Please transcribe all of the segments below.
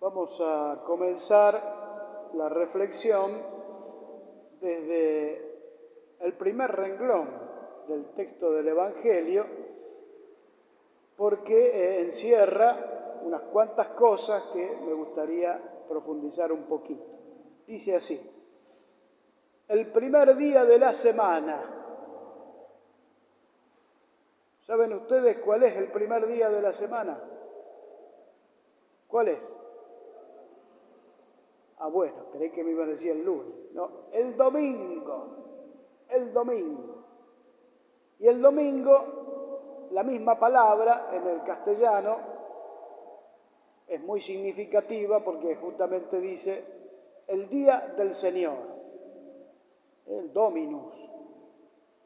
Vamos a comenzar la reflexión desde el primer renglón del texto del Evangelio, porque encierra unas cuantas cosas que me gustaría profundizar un poquito. Dice así: el primer día de la semana. ¿Saben ustedes cuál es el primer día de la semana? ¿Cuál es? Bueno, creí que me iba a decir el lunes. No, el domingo. El domingo. Y el domingo, la misma palabra en el castellano es muy significativa porque justamente dice el día del Señor, el Dominus,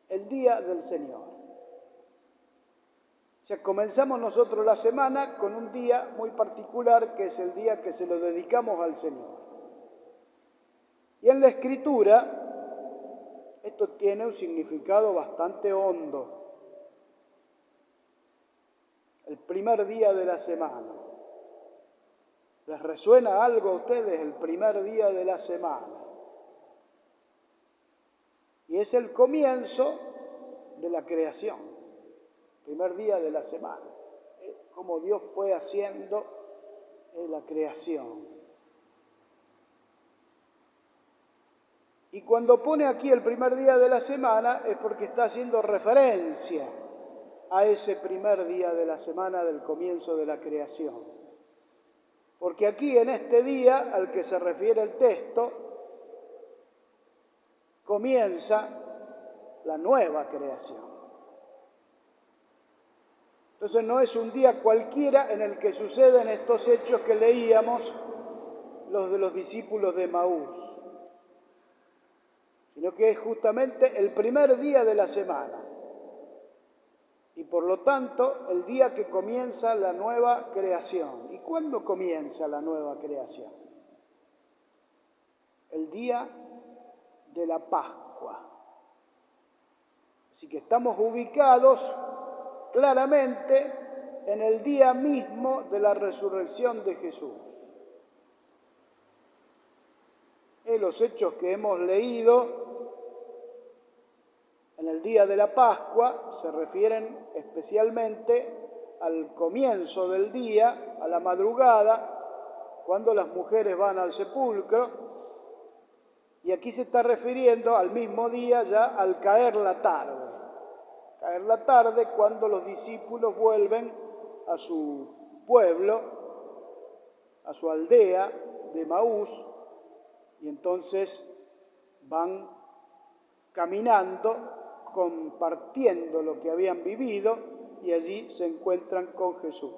el día del Señor. O sea, comenzamos nosotros la semana con un día muy particular que es el día que se lo dedicamos al Señor. Y en la Escritura esto tiene un significado bastante hondo. El primer día de la semana. ¿Les resuena algo a ustedes el primer día de la semana? Y es el comienzo de la creación. Primer día de la semana. Cómo Dios fue haciendo la creación. Y cuando pone aquí el primer día de la semana es porque está haciendo referencia a ese primer día de la semana del comienzo de la creación. Porque aquí en este día al que se refiere el texto comienza la nueva creación. Entonces no es un día cualquiera en el que suceden estos hechos que leíamos, los de los discípulos de Emaús, sino que es justamente el primer día de la semana y por lo tanto el día que comienza la nueva creación. ¿Y cuándo comienza la nueva creación? El día de la Pascua. Así que estamos ubicados claramente en el día mismo de la resurrección de Jesús. Los hechos que hemos leído en el día de la Pascua se refieren especialmente al comienzo del día, a la madrugada, cuando las mujeres van al sepulcro, y aquí se está refiriendo al mismo día ya al caer la tarde. Caer la tarde cuando los discípulos vuelven a su pueblo, a su aldea de Emaús, y entonces van caminando, compartiendo lo que habían vivido y allí se encuentran con Jesús.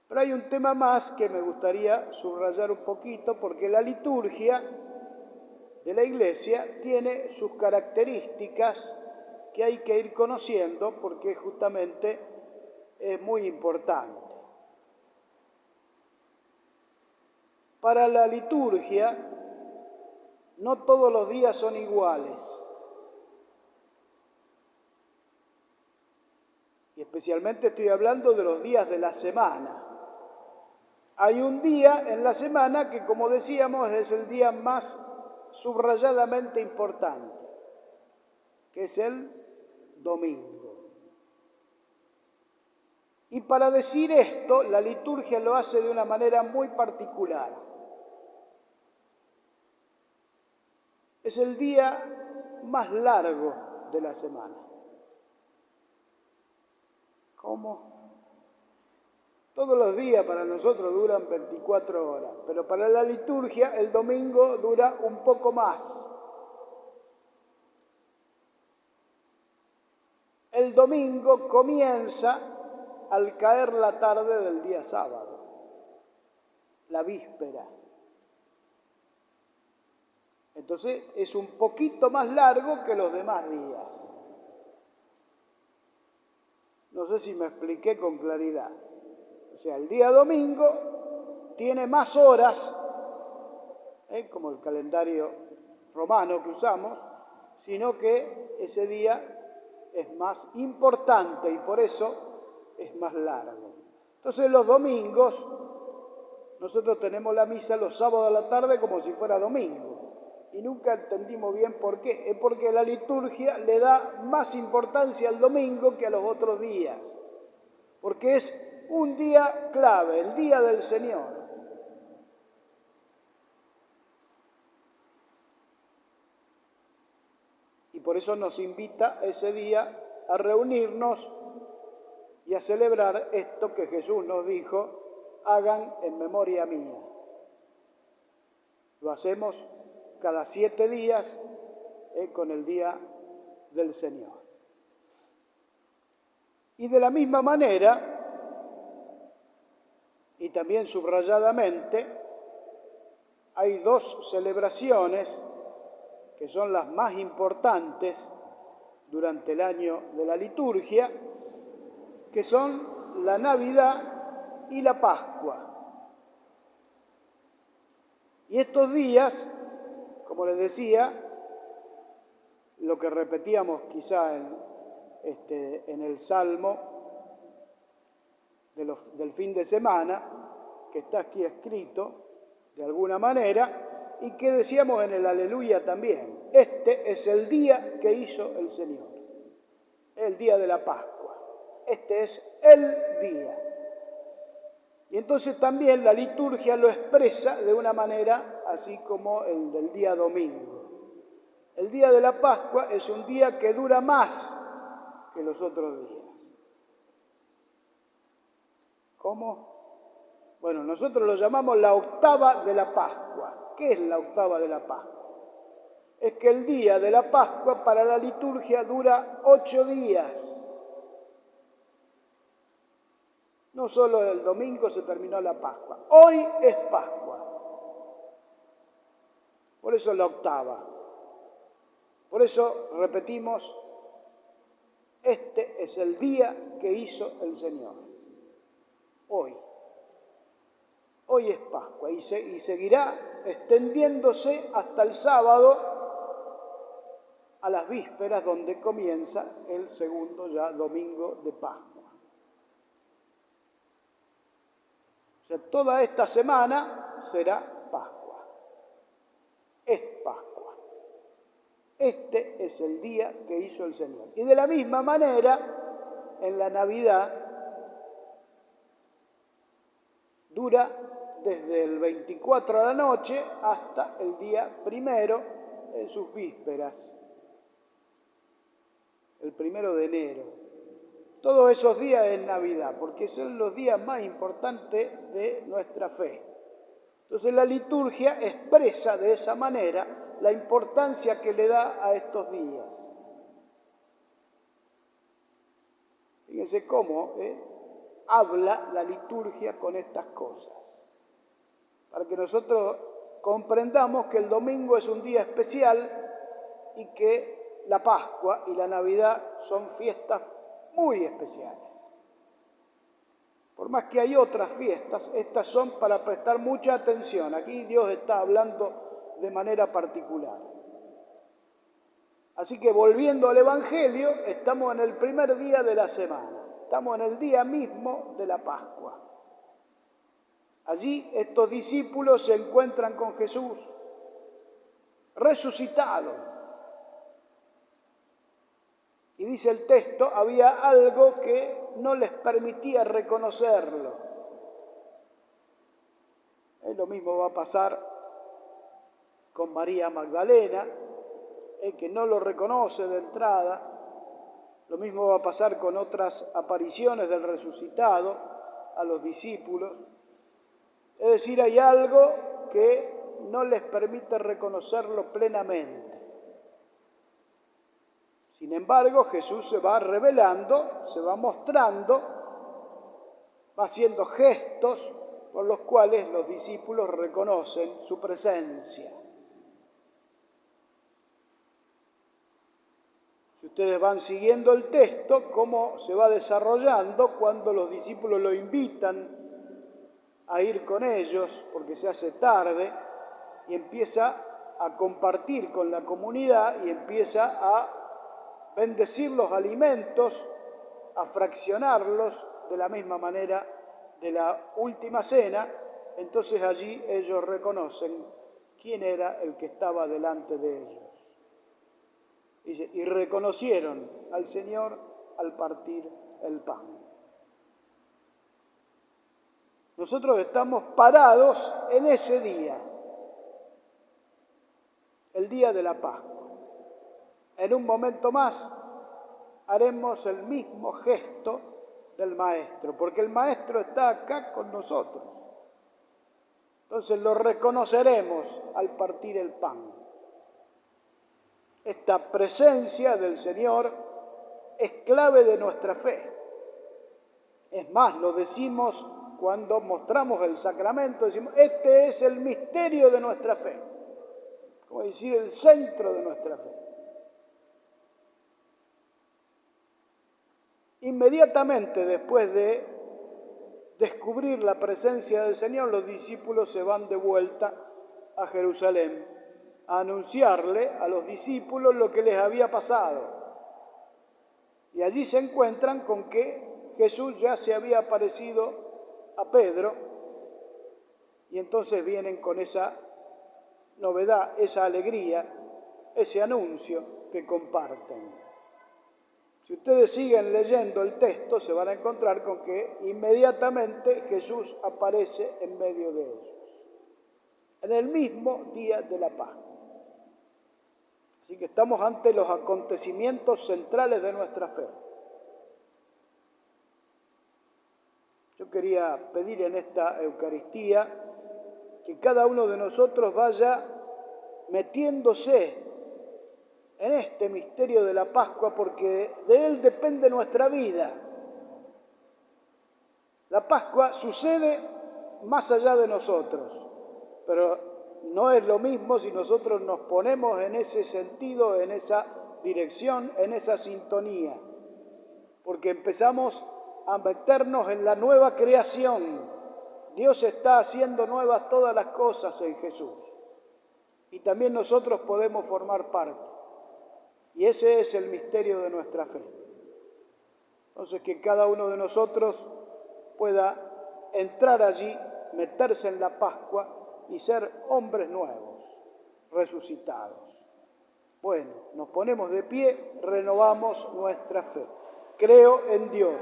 Pero hay un tema más que me gustaría subrayar un poquito porque la liturgia de la Iglesia tiene sus características que hay que ir conociendo porque justamente es muy importante. Para la liturgia, no todos los días son iguales. Y especialmente estoy hablando de los días de la semana. Hay un día en la semana que, como decíamos, es el día más subrayadamente importante, que es el domingo. Y para decir esto, la liturgia lo hace de una manera muy particular. Es el día más largo de la semana. ¿Cómo? Todos los días para nosotros duran 24 horas, pero para la liturgia el domingo dura un poco más. El domingo comienza al caer la tarde del día sábado, la víspera. Entonces es un poquito más largo que los demás días. No sé si me expliqué con claridad. O sea, el día domingo tiene más horas, como el calendario romano que usamos, sino que ese día es más importante y por eso es más largo. Entonces los domingos nosotros tenemos la misa los sábados a la tarde como si fuera domingo. Y nunca entendimos bien por qué. Es porque la liturgia le da más importancia al domingo que a los otros días. Porque es un día clave, el día del Señor. Y por eso nos invita ese día a reunirnos y a celebrar esto que Jesús nos dijo: hagan en memoria mía. Lo hacemos cada 7 días con el día del Señor. Y de la misma manera, y también subrayadamente, hay 2 celebraciones que son las más importantes durante el año de la liturgia, que son la Navidad y la Pascua. Y estos días, como les decía, lo que repetíamos quizá en el Salmo del fin de semana, que está aquí escrito de alguna manera, y que decíamos en el Aleluya también: este es el día que hizo el Señor, el día de la Pascua, este es el día. Y entonces también la liturgia lo expresa de una manera así como el del día domingo. El día de la Pascua es un día que dura más que los otros días. ¿Cómo? Bueno, nosotros lo llamamos la octava de la Pascua. ¿Qué es la octava de la Pascua? Es que el día de la Pascua para la liturgia dura 8 días. No solo el domingo se terminó la Pascua. Hoy es Pascua. Por eso es la octava. Por eso repetimos: este es el día que hizo el Señor. Hoy. Hoy es Pascua y seguirá extendiéndose hasta el sábado a las vísperas, donde comienza el segundo ya domingo de Pascua. O sea, toda esta semana será Pascua. Es Pascua. Este es el día que hizo el Señor. Y de la misma manera, en la Navidad, dura desde el 24 a la noche hasta el día 1 en sus vísperas, el 1 de enero. Todos esos días es Navidad, porque son los días más importantes de nuestra fe. Entonces la liturgia expresa de esa manera la importancia que le da a estos días. Fíjense cómo habla la liturgia con estas cosas, para que nosotros comprendamos que el domingo es un día especial y que la Pascua y la Navidad son fiestas muy especiales. Por más que hay otras fiestas, estas son para prestar mucha atención. Aquí Dios está hablando de manera particular. Así que volviendo al Evangelio, estamos en el primer día de la semana. Estamos en el día mismo de la Pascua. Allí estos discípulos se encuentran con Jesús resucitado. Y dice el texto, había algo que no les permitía reconocerlo. Lo mismo va a pasar con María Magdalena, que no lo reconoce de entrada. Lo mismo va a pasar con otras apariciones del resucitado a los discípulos. Es decir, hay algo que no les permite reconocerlo plenamente. Sin embargo, Jesús se va revelando, se va mostrando, va haciendo gestos por los cuales los discípulos reconocen su presencia. Si ustedes van siguiendo el texto, cómo se va desarrollando cuando los discípulos lo invitan a ir con ellos, porque se hace tarde, y empieza a compartir con la comunidad y empieza a bendecir los alimentos, a fraccionarlos de la misma manera de la última cena, entonces allí ellos reconocen quién era el que estaba delante de ellos. Dice, y reconocieron al Señor al partir el pan. Nosotros estamos parados en ese día, el día de la Pascua. En un momento más haremos el mismo gesto del Maestro, porque el Maestro está acá con nosotros. Entonces lo reconoceremos al partir el pan. Esta presencia del Señor es clave de nuestra fe. Es más, lo decimos cuando mostramos el sacramento, decimos, este es el misterio de nuestra fe, como decir, el centro de nuestra fe. Inmediatamente después de descubrir la presencia del Señor, los discípulos se van de vuelta a Jerusalén a anunciarle a los discípulos lo que les había pasado. Y allí se encuentran con que Jesús ya se había aparecido a Pedro, y entonces vienen con esa novedad, esa alegría, ese anuncio que comparten. Si ustedes siguen leyendo el texto, se van a encontrar con que inmediatamente Jesús aparece en medio de ellos, en el mismo día de la Pascua. Así que estamos ante los acontecimientos centrales de nuestra fe. Yo quería pedir en esta Eucaristía que cada uno de nosotros vaya metiéndose en este misterio de la Pascua, porque de él depende nuestra vida. La Pascua sucede más allá de nosotros, pero no es lo mismo si nosotros nos ponemos en ese sentido, en esa dirección, en esa sintonía, porque empezamos a meternos en la nueva creación. Dios está haciendo nuevas todas las cosas en Jesús, y también nosotros podemos formar parte. Y ese es el misterio de nuestra fe. Entonces, que cada uno de nosotros pueda entrar allí, meterse en la Pascua y ser hombres nuevos, resucitados. Bueno, nos ponemos de pie, renovamos nuestra fe. Creo en Dios